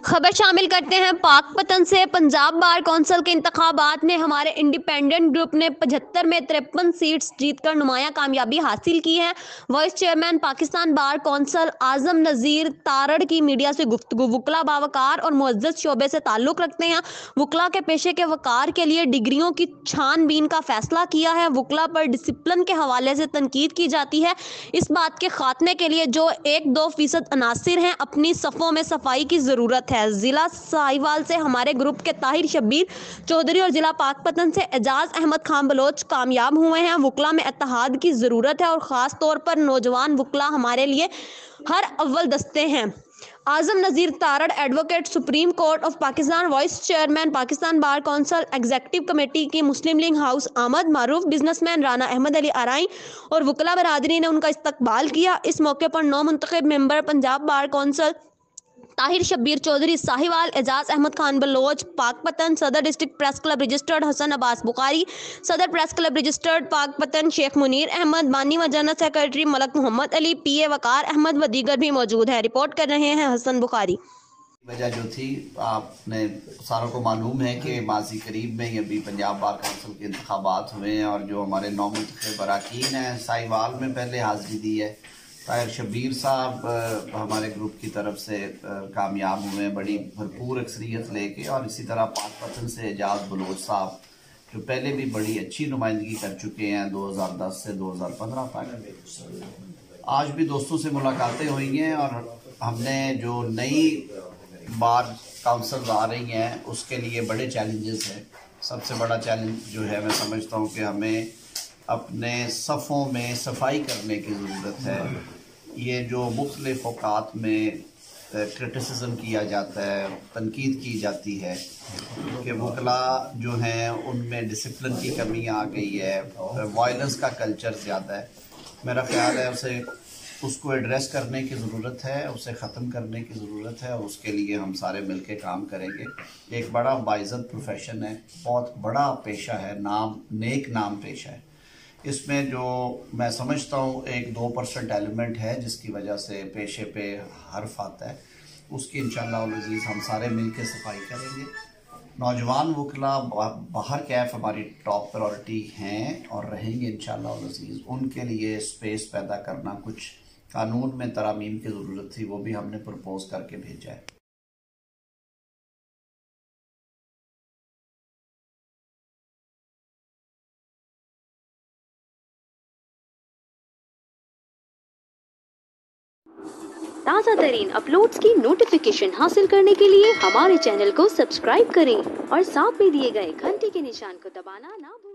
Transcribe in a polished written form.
खबर शामिल करते हैं पाकपतन से। पंजाब बार कौंसिल के इंतखाबात में हमारे इंडिपेंडेंट ग्रुप ने 75 में 53 सीट्स जीतकर नुमाया कामयाबी हासिल की है। Vice chairman Pakistan bar council Azam Nazir Tarar की मीडिया से गुफ्तगू। वकला बावकार और मुअज़्ज़ज़ शोबे से ताल्लुक़ रखते हैं। वकला के पेशे के वक़ार के लिए डिग्रियों की छानबीन का फैसला किया है। वकला पर डिसिप्लिन के हवाले से तनकीद की जाती है। इस बात के खात्मे के लिए जो 1-2% अनासिर हैं, अपनी सफ़ों में सफाई की ज़रूरत है। जिला साहिवाल से हमारे ग्रुप के ताहिर शब्बीर चौधरी और जिला पाकपतन से एजाज अहमद खान बलोच कामयाब हुए हैं। वकला में इत्तेहाद की ज़रूरत है और ख़ास तौर पर नौजवान वकला हमारे लिए हर अव्वल दस्ते हैं। Azam Nazir Tarar, advocate, supreme court of Pakistan, vice chairman Pakistan bar council, executive committee की मुस्लिम लीग हाउस आमद, मारूफ बिजनेसमैन राना अहमद अली आरई और वकला बरादरी ने उनका इस्तकबाल किया। इस मौके पर नौ मुंतखब member Punjab bar council Tahir Shabbir Chaudhry Sahiwal, Ejaz Ahmad Khan Baloch Pakpattan, सदर district press club registered Hasan Abbas Bukhari, सदर press club registered Pakpattan Sheikh Munir Ahmad, बानी व general secretary Malik Mohammad Ali, PA Waqar Ahmad व दीगर भी मौजूद है। रिपोर्ट कर रहे हैं हसन बुखारी। वजह जो थी, आपने सारों को मालूम है कि माजी करीब में ही अभी पंजाब बार कौंसिल के इंतखाबात हुए हैं और जो हमारे नौ मुंतखब अरकान हैं, साहिवाल में पहले हाजिरी दी है। ताहिर शब्बीर साहब हमारे ग्रुप की तरफ से कामयाब हुए हैं बड़ी भरपूर अक्सरियत लेके, और इसी तरह पाकपतन से एजाज बलोच साहब जो पहले भी बड़ी अच्छी नुमाइंदगी कर चुके हैं 2010 से 2015 तक। आज भी दोस्तों से मुलाकातें हुई हैं और हमने जो नई बार काउंसिल आ रही हैं उसके लिए बड़े चैलेंजेस हैं। सबसे बड़ा चैलेंज जो है, मैं समझता हूँ कि हमें अपने सफ़ों में सफाई करने की ज़रूरत है। ये जो मुख्तलिफ़ औक़ात में क्रिटिसिज्म किया जाता है, तनकीद की जाती है कि वकला जो हैं उनमें डिसिप्लिन की कमी आ गई है, वायलेंस का कल्चर ज़्यादा है। मेरा ख़्याल है उसको एड्रेस करने की ज़रूरत है, उसे ख़त्म करने की ज़रूरत है और उसके लिए हम सारे मिल के काम करेंगे। एक बड़ा बाइज़्ज़त प्रोफेशन है, बहुत बड़ा पेशा है, नेक नाम पेशा है। इसमें जो मैं समझता हूँ 1-2% एलिमेंट है जिसकी वजह से पेशे पे हर्फ आता है, उसकी इंशाअल्लाह अज़ीज़ हम सारे मिल के सफाई करेंगे। नौजवान वकला बाहर कैफ हमारी टॉप प्रायोरिटी हैं और रहेंगे इंशाअल्लाह अज़ीज़। उनके लिए स्पेस पैदा करना, कुछ कानून में तरामीम की ज़रूरत थी, वो भी हमने प्रपोज करके भेजा है। ताज़ा तरीन अपलोड्स की नोटिफिकेशन हासिल करने के लिए हमारे चैनल को सब्सक्राइब करें और साथ में दिए गए घंटी के निशान को दबाना ना भूलें।